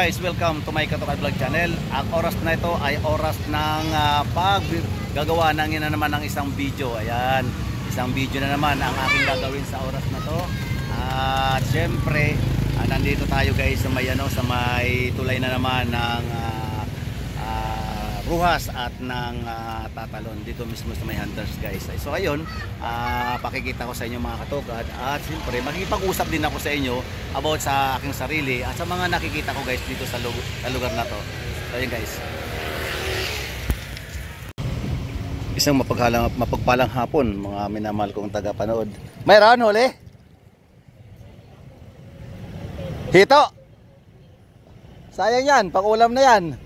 guys, welcome to my Katokad Vlog channel. Ang oras na ito ay oras ng paggagawa ng ina naman ng isang video. Ayan, isang video na naman ang aking gagawin sa oras na to. At syempre, nandito tayo guys sa may, sa may tulay na naman ng Ruhas at ng Tatalon, dito mismo sa may Hunters guys. So ayun, pakikita ko sa inyo mga katokad, at siyempre makikipag-usap din ako sa inyo about sa aking sarili at sa mga nakikita ko guys dito sa lugar na to. So ayun guys, isang mapagpalang hapon mga minamahal kong tagapanood. Mayroon huli? Hito! Sayang yan, pang-ulam na yan.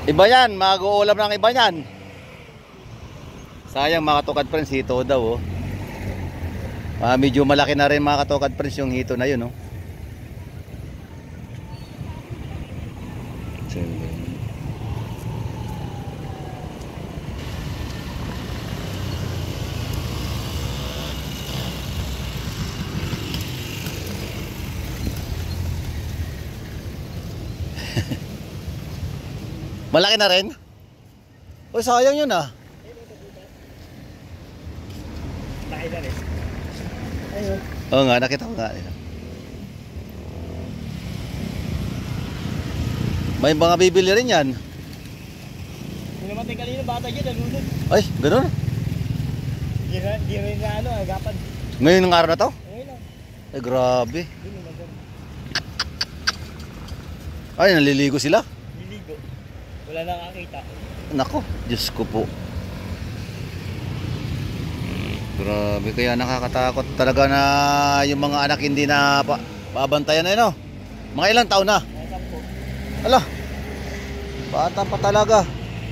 Iba yan, mag-uulam ng iba yan. Sayang mga katokad friends, hito daw medyo malaki na rin mga katokad friends yung hito na yun Malaki na rin? O sayang yun Laki na rin. Ayun. Oo nga, nakita ko nga. May mga bibili rin yan. Hindi naman tayo kanina bata dyan, nalunod. Ay, ganun? Di rin na agapan. Ngayon ng araw na to? Ngayon lang. Ay, grabe. Yun yung maganda. Ay, naliligo sila? Liligo. Wala na kakita. Nako, Diyos ko po. Grabe, kaya nakakatakot talaga na yung mga anak hindi na pabantayan na Mga ilang taon na? Nasaan po? Ala, bata pa talaga.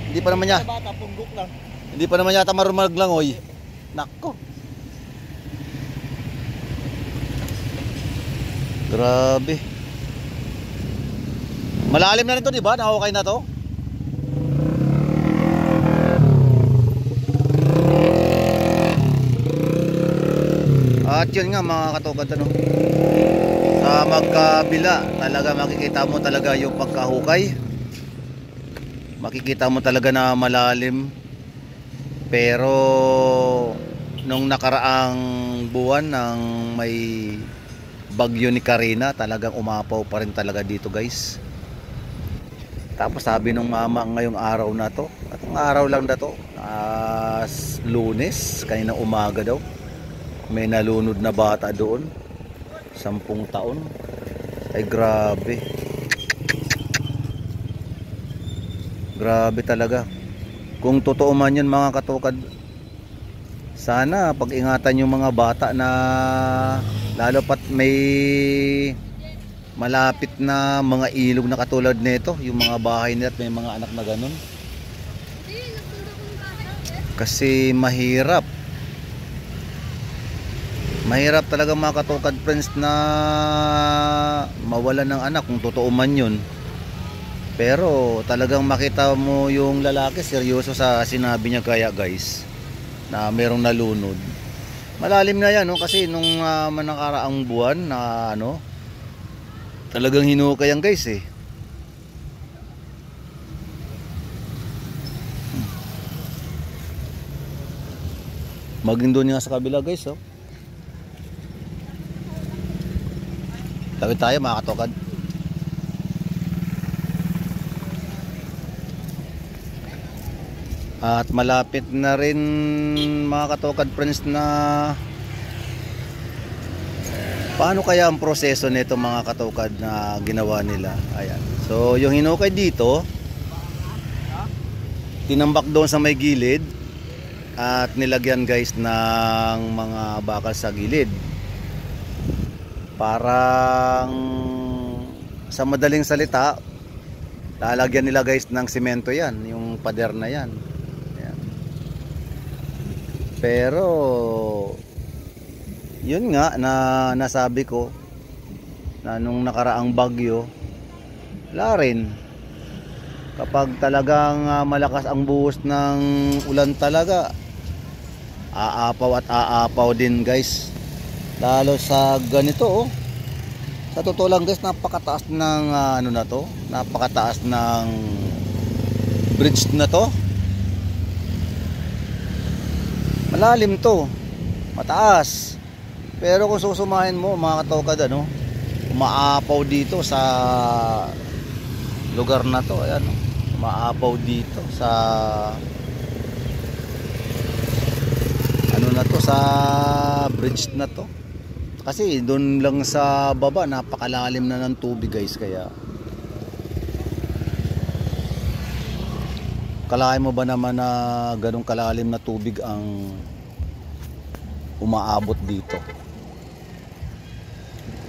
Hindi pa naman niya. Bata, punggok lang. Hindi pa naman yata marunong maglangoy. Nako. Grabe. Malalim na rin to, di ba? Nahukay na to. At yun nga mga katokad, sa magkabila talaga makikita mo talaga yung pagkahukay. Makikita mo talaga na malalim. Pero nung nakaraang buwan ng may bagyo ni Karina, talagang umapaw pa rin talaga dito guys. Tapos sabi nung mama ngayong araw na to, at ang araw lang na to, Lunes, kanina umaga daw, may nalunod na bata doon, 10 taon. Ay grabe. Grabe talaga. Kung totoo man yun mga katokad, sana pag-ingatan yung mga bata na lalo pat may malapit na mga ilog na katulad nito, yung mga bahay nila at may mga anak na ganun. Kasi mahirap talaga mga katokad friends na mawalan ng anak kung totoo man yun. Pero talagang makita mo yung lalaki seryoso sa sinabi niya, kaya guys na merong nalunod. Malalim na yan kasi nung nakaraang buwan na talagang hinukay yan guys Maging doon nga sa kabila guys Tawid tayo mga katokad. At malapit na rin mga katokad friends na paano kaya ang proseso nito mga katokad na ginawa nila. Ayan. So yung hinukay dito, tinambak doon sa may gilid at nilagyan guys ng mga bakal sa gilid. Parang sa madaling salita, lalagyan nila guys ng semento yan, yung pader na yan. Ayan. Pero yun nga na nasabi ko na nung nakaraang bagyo, wala rin. Kapag talagang malakas ang buhos ng ulan talaga, aapaw at aapaw din guys. Lalo sa ganito oh. Sa totoo lang guys, napakataas ng ano na to, napakataas ng bridge na to. Malalim to, mataas. Pero kung susumahin mo mga katokad, ano, umaapaw dito sa lugar na to. Ayan, umaapaw dito sa ano na to, sa bridge na to. Kasi doon lang sa baba napakalalim na ng tubig guys, kaya kalahin mo ba naman na ganong kalalim na tubig ang umaabot dito.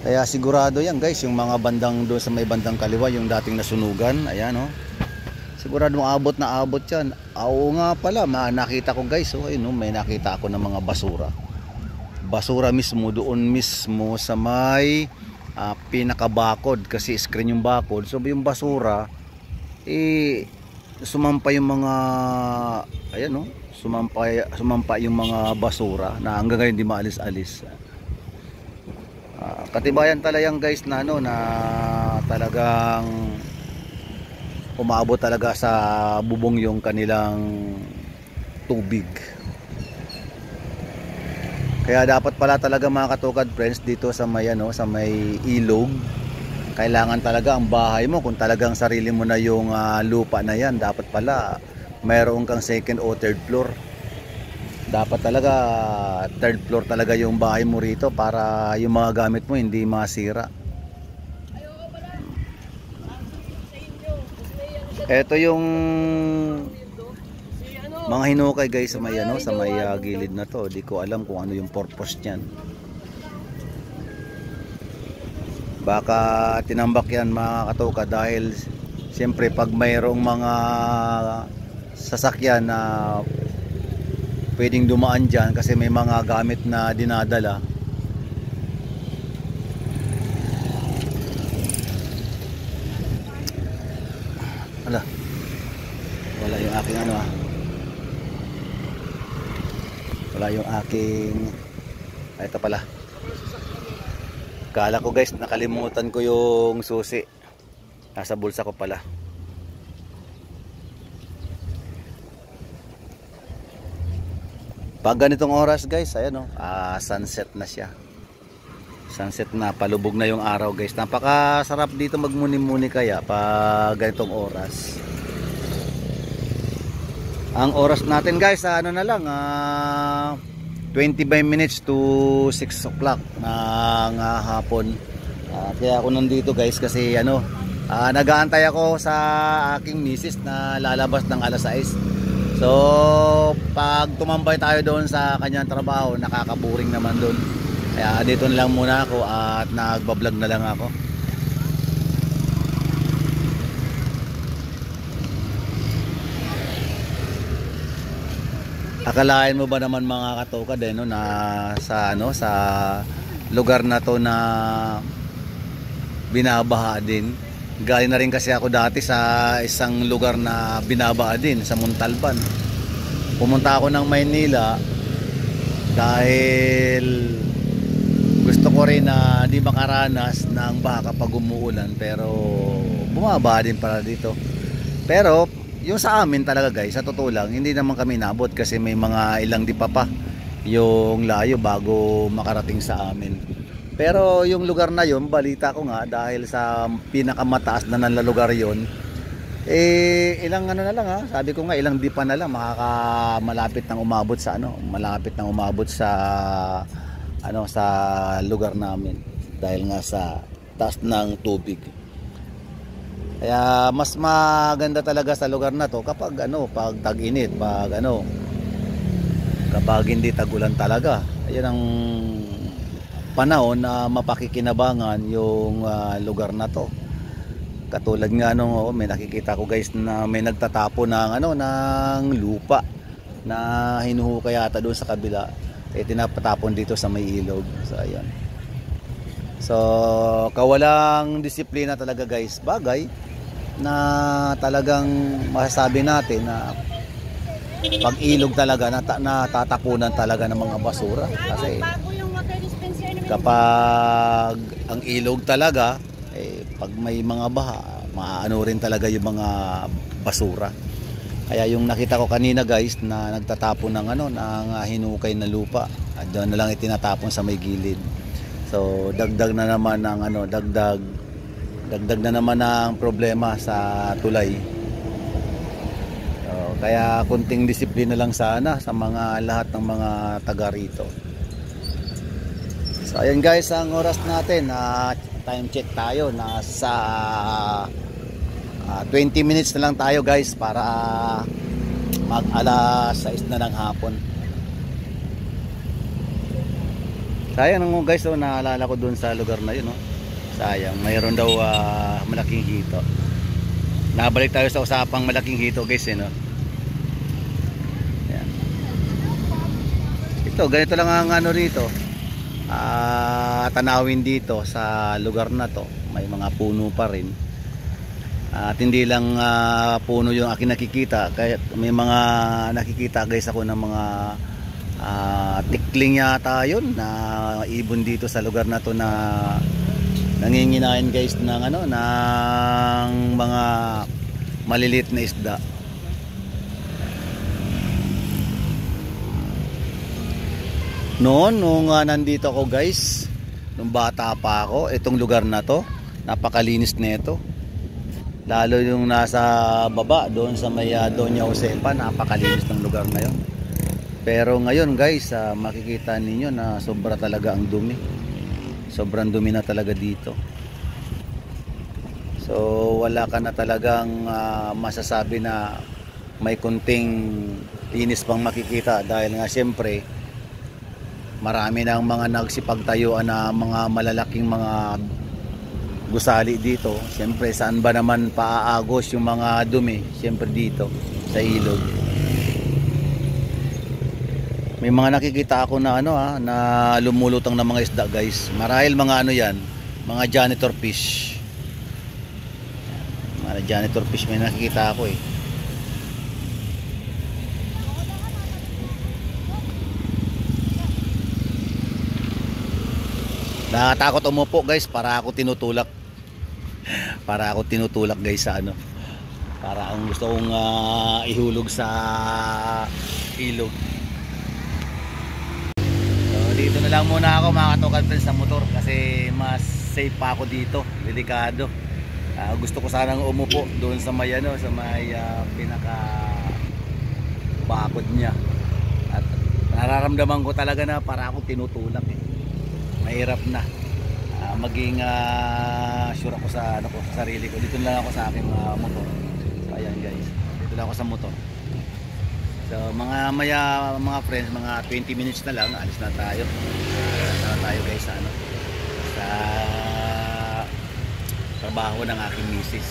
Kaya sigurado yan guys, yung mga bandang doon sa may bandang kaliwa, yung dating nasunugan, ayan oh, sigurado maabot na abot yan. Oo nga pala, nakita ko guys oh, ayun, oh, may nakita ako ng mga basura mismo doon mismo sa may pinaka-bakod, kasi screen yung bakod. So yung basura sumampa yung mga ayan no, sumampa yung mga basura na hanggang ngayon di maalis-alis. Katibayan talaga guys na ano, na talagang umabot talaga sa bubong yung kanilang tubig. Kaya dapat pala talaga mga katukad friends, dito sa may ano, sa may ilog, kailangan talaga ang bahay mo, kung talagang sarili mo na yung lupa na yan, dapat pala mayroon kang second o third floor. Dapat talaga third floor talaga yung bahay mo rito para yung mga gamit mo hindi masira. Ito yung mga hinukay guys sa may ano, sa may gilid na to. Di ko alam kung ano yung purpose niyan. Baka tinambak yan mga katoka, dahil siyempre pag mayroong mga sasakyan na pwedeng dumaan dyan kasi may mga gamit na dinadala, ala, wala yung aking ano wala yung aking ito pala. Kala ko guys, nakalimutan ko yung susi, nasa bulsa ko pala. Pag ganitong oras guys, ayan o, sunset na siya. Sunset na, palubog na yung araw guys. Napakasarap dito magmuni-muni kaya pag ganitong oras. Ang oras natin guys, ano na lang, 25 minutes to 6 o'clock ng hapon. Kaya ako nandito guys kasi ano, nag-aantay ako sa aking misis na lalabas ng alas 6. So pag tumambay tayo doon sa kanyang trabaho, nakakaboring naman doon. Kaya dito na lang muna ako at nagbablog na lang ako. Akalain mo ba naman mga katoka din no, na sa ano, sa lugar na to na binabaha din. Galing na rin kasi ako dati sa isang lugar na binabaha din sa Montalban. Pumunta ako ng Maynila dahil gusto ko rin na di makaranas ng baha kapag umuulan, pero bumaba din para dito. Pero yung sa amin talaga guys, sa totoo lang, hindi naman kami nabot kasi may mga ilang di pa yung layo bago makarating sa amin. Pero yung lugar na yon, balita ko nga, dahil sa pinakamataas na ng lugar yon, ilang ano na lang sabi ko nga ilang di pa na lang malapit nang umabot sa ano, malapit nang umabot sa ano, sa lugar namin dahil nga sa taas ng tubig. Kaya mas maganda talaga sa lugar na to kapag ano, pag tag-init, pag ano, kapag hindi tag-ulan talaga. Ayun ang panahon na mapakikinabangan yung lugar na to. Katulad nga nung may nakikita ko guys na may nagtatapo ng ano, ng lupa na hinuhukay yata doon sa kabila. Tinapatapon dito sa may ilog. So ayan. So kawalang disiplina talaga guys. Bagay, na talagang masasabi natin na pag ilog talaga natatapunan talaga ng mga basura kasi kapag ang ilog talaga pag may mga baha maano rin talaga yung mga basura. Kaya yung nakita ko kanina guys na nagtatapon ng ng hinukay na lupa at doon na lang itinatapon sa may gilid. So dagdag na naman ng dagdag na naman ang problema sa tulay. Kaya kunting disiplina lang sana sa mga lahat ng mga taga rito. So ayan guys, ang oras natin time check tayo nasa 20 minutes na lang tayo guys para mag alas 6 na ng hapon. Sayang nung guys, naalala ko dun sa lugar na yun, sayang, mayroon daw malaking hito. Nabalik tayo sa usapang malaking hito guys, Ito, ganito lang ang rito. Tanawin dito sa lugar na to. May mga puno pa rin. At hindi lang puno yung aking nakikita. Kaya may mga nakikita guys ako ng mga tikling yata yun na ibon dito sa lugar na to na nanginginain guys ng ng mga maliliit na isda. Nung nandito ako guys, nung bata pa ako, itong lugar na to, napakalinis nito. Lalo yung nasa baba, doon sa may Doña Josefa, napakalinis ng lugar na yon. Pero ngayon guys, makikita ninyo na sobra talaga ang dumi. Sobrang dumi na talaga dito. So wala ka na talagang masasabi na may kunting linis pang makikita dahil nga siyempre marami ng mga nagsipagtayuan na mga malalaking mga gusali dito. Siyempre saan ba naman paaagos yung mga dumi? Siyempre dito sa ilog. May mga nakikita ako na na lumulutang ng mga isda guys. Marahil mga yan, mga janitor fish. Mga janitor fish may nakikita ako Nakatakot umupo guys para ako tinutulak. Para ako tinutulak guys sa para ang gusto kong ihulog sa ilog. So dito na lang muna ako mga katokan friends sa motor kasi mas safe pa ako dito. Delikado. Gusto ko sanang umupo doon sa may sa may pinaka bakod niya. At nararamdaman ko talaga na para ako tinutulak mahirap na maging sure ako sa sa sarili ko. Dito lang ako sa aking motor. So ayan guys, dito lang ako sa motor. So mga friends, mga 20 minutes na lang alis na tayo. Alis na tayo guys sa trabaho ng aking misis.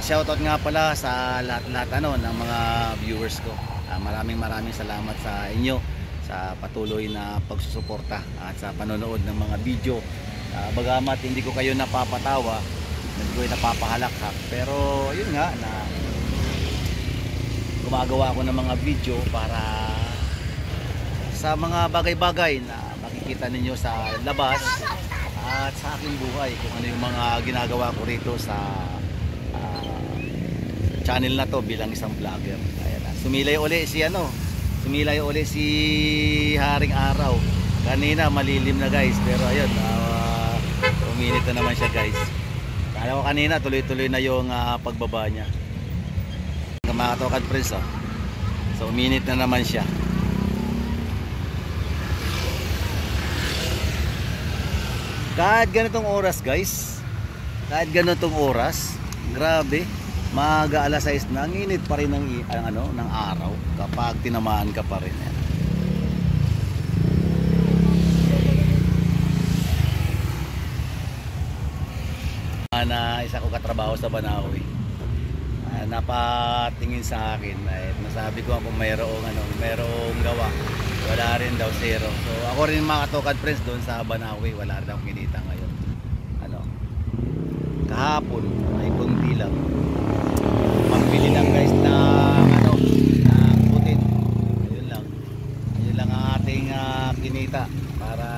Shoutout nga pala sa lahat ng mga viewers ko. Maraming salamat sa inyo sa patuloy na pagsusuporta at sa panonood ng mga video. Bagamat hindi ko kayo napapatawa, hindi ko napapahalakak, pero yun nga na gumagawa ako ng mga video para sa mga bagay-bagay na makikita ninyo sa labas at sa aking buhay, kung ano yung mga ginagawa ko rito sa channel na to bilang isang vlogger. Ayan na. Sumilay uli si Haring Araw. Kanina malilim na guys, pero ayun, uminit na naman siya guys. Kala ko kanina tuloy-tuloy na yung pagbaba niya. Mga katokan friends, so uminit na naman siya. Kahit ganitong oras guys, grabe, maaga alas 6 na, ang init pa rin ng araw kapag tinamaan ka pa rin yan. Na isa ko katrabaho sa Banawi, napatingin sa akin nasabi ko kung mayroong gawa, wala rin daw, zero. So ako rin mga katokan friends doon sa Banawi, wala rin akong kinita ngayon. kahapon ay konti lang. Pambili lang guys na ano, na putin. Ayun lang ang ating kinita para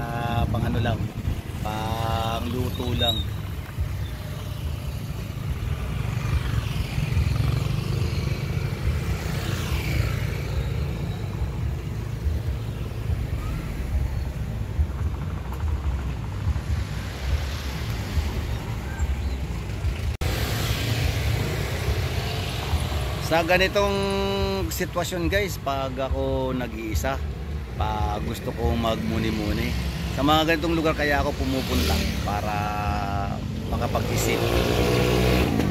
pang ano lang, pang luto lang. Sa ganitong sitwasyon guys, pag ako nag-iisa, pag gusto kong magmuni-muni, sa mga ganitong lugar kaya ako pumupunta para makapag-isip.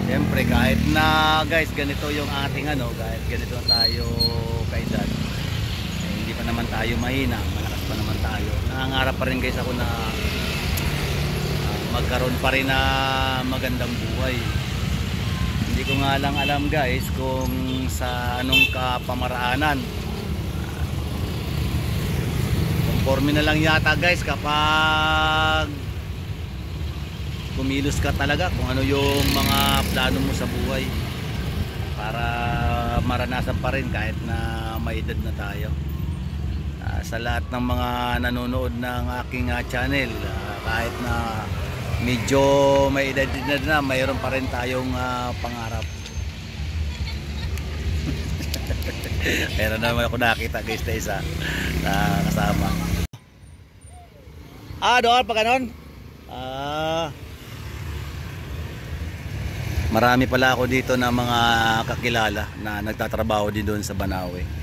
Siyempre kahit na guys ganito yung ating ano, kahit ganito tayo kaedad, eh, hindi pa naman tayo mahina, malakas pa naman tayo. Nangangarap pa rin guys ako na magkaroon pa rin na magandang buhay. Hindi ko nga lang alam guys kung sa anong kapamaraanan. Conforme na lang yata guys kapag kumilos ka talaga kung ano yung mga plano mo sa buhay para maranasan pa rin kahit na may edad na tayo. Sa lahat ng mga nanonood ng aking channel, kahit na medyo may edad na, mayroon pa rin tayong pangarap. Meron naman ako nakita guys na isa na kasama. Doon pa ganon? Marami pala ako dito na mga kakilala na nagtatrabaho din doon sa Banawe.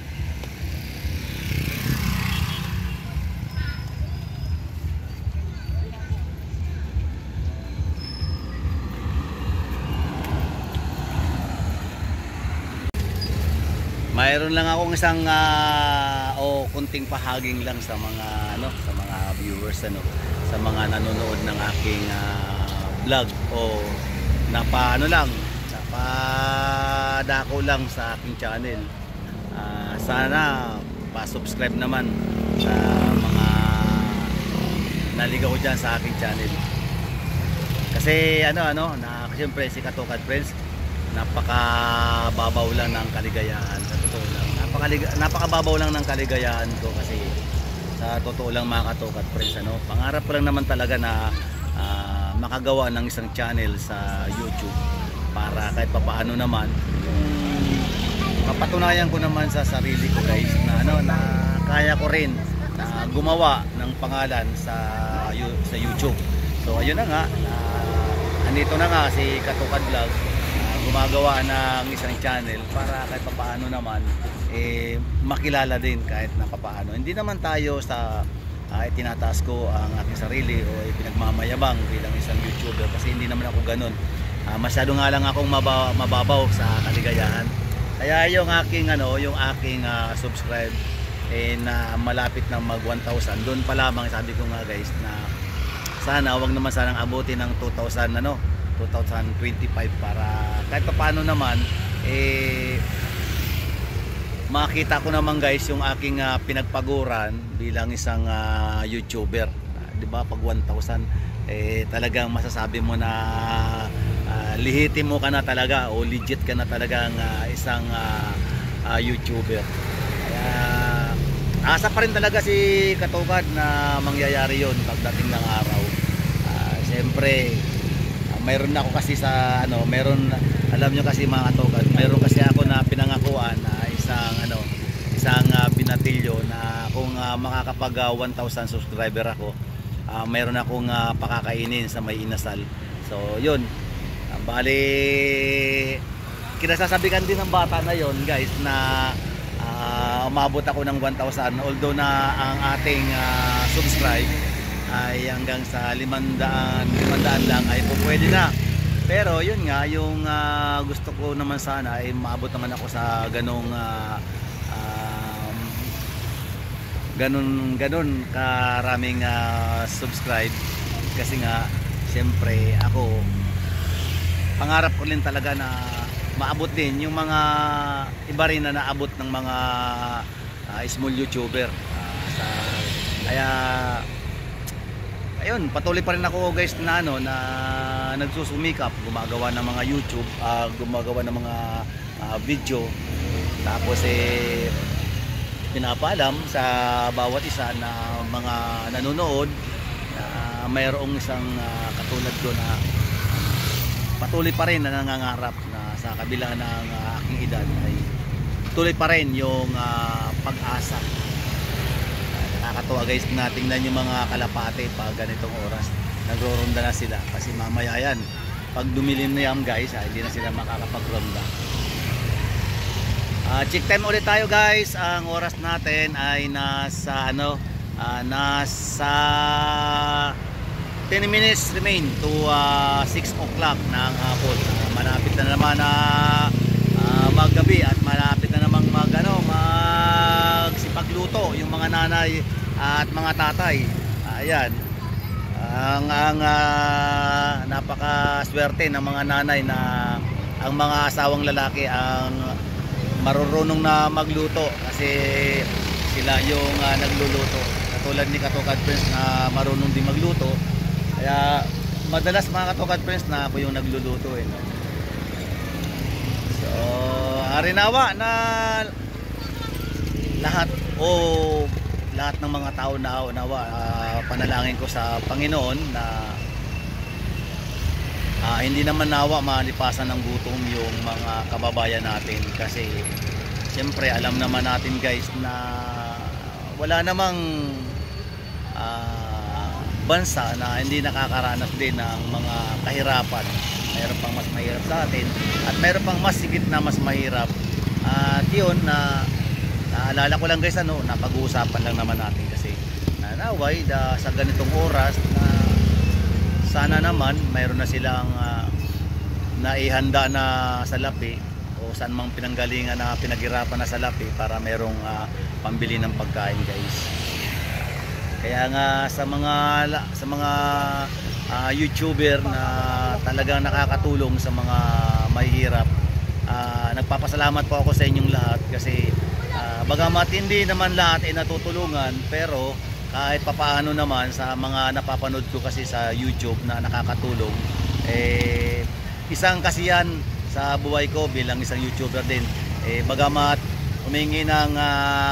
Mayroon lang akong isang kunting pahaging lang sa mga sa mga viewers sa mga nanonood ng aking vlog o napadako lang sa aking channel. Sana pa-subscribe naman sa mga naligaw diyan sa aking channel. Kasi na siyempre si Katokad Friends, napakababaw lang ng kaligayahan. Sa totoo lang, napakababaw lang ng kaligayahan ko kasi sa totoo lang mga Katokad Friends, pangarap ko lang naman talaga na makagawa ng isang channel sa YouTube para kahit papaano naman mapatunayan ko naman sa sarili ko guys na na kaya ko rin na gumawa ng pangalan sa YouTube. So ayun na nga, andito na nga si Katokad Vlog, gumagawa ng isang channel para kahit papaano naman makilala din kahit na papaano. Hindi naman tayo sa tinataas ko ang aking sarili o pinagmamayabang bilang isang YouTuber kasi hindi naman ako ganun. Masyado nga lang akong mababaw sa kaligayahan. Kaya yung aking subscribe na malapit na mag 1,000, doon pa lamang sabi ko nga guys na sana wag naman sanang abutin ng 2025 para kahit paano naman makita ko naman guys yung aking pinagpaguran bilang isang YouTuber. 'Di ba pag 1,000 talagang masasabi mo na lihitin mo ka na talaga o legit ka na talagang isang YouTuber. Kaya asa pa rin talaga si Katokad na mangyayari yon pagdating ng araw. Siyempre mayroon ako kasi sa alam nyo kasi mga Katokad, mayroon kasi ako na pinangakuan na isang binatilyo na kung makakapag 1,000 subscriber ako, mayroon akong pakakainin sa may inasal. So yun, bali kinasasabikan din ng bata na yon guys na umabot ako ng 1,000, although na ang ating subscribe ay hanggang sa 500 lang ay pwede na. Pero yun nga, yung gusto ko naman sana ay maabot naman ako sa ganong karaming subscribe kasi nga siyempre ako pangarap ko rin talaga na maabot din yung mga iba rin na naabot ng mga small YouTuber. Kaya ayun, patuloy pa rin ako guys na ano na nagsusumikap, gumagawa ng mga YouTube, gumagawa ng mga video. Tapos pinapaalam sa bawat isa na mga nanonood na mayroong isang katulad ko na patuloy pa rin na nangangarap na sa kabila ng aking edad ay tuloy pa rin yung pag-asa. Nakakatuwa guys na tingnan yung mga kalapate pag ganitong oras nagro-ronda na sila kasi mamaya yan pag dumilim na yan guys hindi na sila makakapag-ronda. Check time ulit tayo guys. Ang oras natin ay nasa nasa 10 minutes remain to 6 o'clock ng hapon. Malapit na naman na maggabi at malapit na namang magsipagluto yung mga nanay at mga tatay. Ayan. Ang napakaswerte ng mga nanay na ang mga asawang lalaki ang marunong na magluto kasi sila yung nagluluto. Katulad ni Katokad Friends na marunong din magluto. Kaya madalas mga Katokad Friends na ako yung nagluluto no? So, harinawa na lahat ng mga tao na nawa panalangin ko sa Panginoon na hindi naman nawa malipasan ng gutom yung mga kababayan natin kasi siyempre alam naman natin guys na wala namang bansa na hindi nakakaranas din ng mga kahirapan. Mayroon pang mas mahirap sa atin at mayroon pang mas sigit na mas mahirap. At yun na naalala ko lang guys napag-uusapan lang naman natin kasi nanaway sa ganitong oras na sana naman mayroon na silang naihanda na salapi o saan mang pinanggalingan na pinaghirapan na salapi para mayroong pambili ng pagkain guys. Kaya nga sa mga YouTuber na talagang nakakatulong sa mga mahihirap, nagpapasalamat po ako sa inyong lahat kasi bagamat hindi naman lahat ay natutulungan pero kahit papaano naman sa mga napapanood ko kasi sa YouTube na nakakatulong isang kasiyan sa buhay ko bilang isang YouTuber din bagamat humingi ng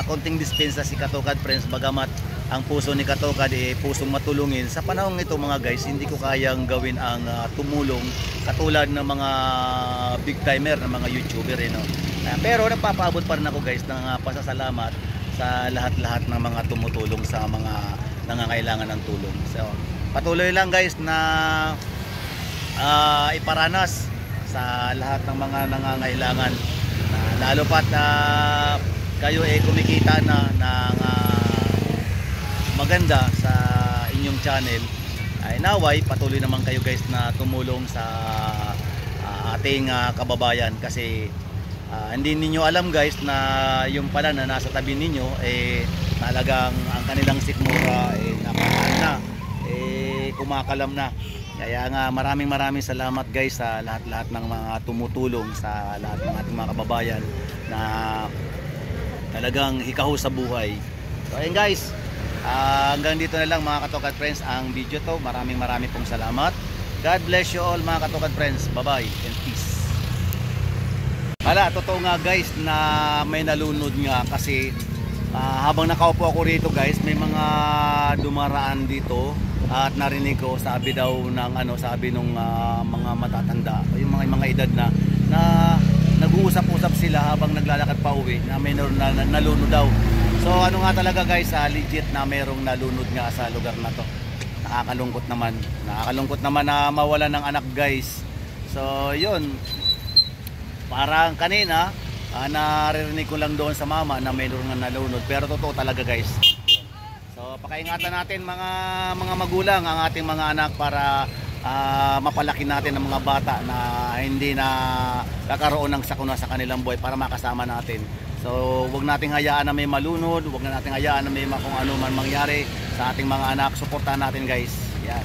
konting dispensa si Katokad Friends, bagamat ang puso ni Katokad pusong matulungin sa panahong ito mga guys, hindi ko kayang gawin ang tumulong katulad ng mga big timer na mga YouTuber no? Pero napapaabot pa rin ako guys ng pasasalamat sa lahat-lahat ng mga tumutulong sa mga nangangailangan ng tulong. So, patuloy lang guys na iparanas sa lahat ng mga nangangailangan. Lalo pat kayo kumikita na ng maganda sa inyong channel. Ay naway patuloy naman kayo guys na tumulong sa ating kababayan kasi hindi ninyo alam guys na yung pala na nasa tabi ninyo talagang ang kanilang sikmura napakaan na kumakalam na. Kaya nga maraming salamat guys sa lahat ng mga tumutulong sa lahat ng ating mga kababayan na talagang hikaho sa buhay. So ayun guys, hanggang dito na lang mga Katokad Friends ang video to. Maraming pong salamat. God bless you all mga Katokad Friends. Bye bye and peace. Totoo nga guys na may nalunod nga kasi habang nakaupo ako rito guys may mga dumaraan dito at narinig ko sabi daw ng sabi nung mga matatanda yung mga edad na nag-uusap-usap sila habang naglalakad pa uwi na may nalunod daw. So nga talaga guys legit na mayroong nalunod nga sa lugar na to. Nakakalungkot naman na mawala ng anak guys. So yun, parang kanina naririnig ko lang doon sa mama na mayroong nalunod pero totoo talaga guys. So pakaingatan natin mga magulang ang ating mga anak para mapalaki natin ang mga bata na hindi na kakaroon ng sakuna sa kanilang buhay para makasama natin. So wag nating hayaan na may malunod, wag na nating hayaan na may kung ano man mangyari sa ating mga anak. Suportahan natin guys. Yan.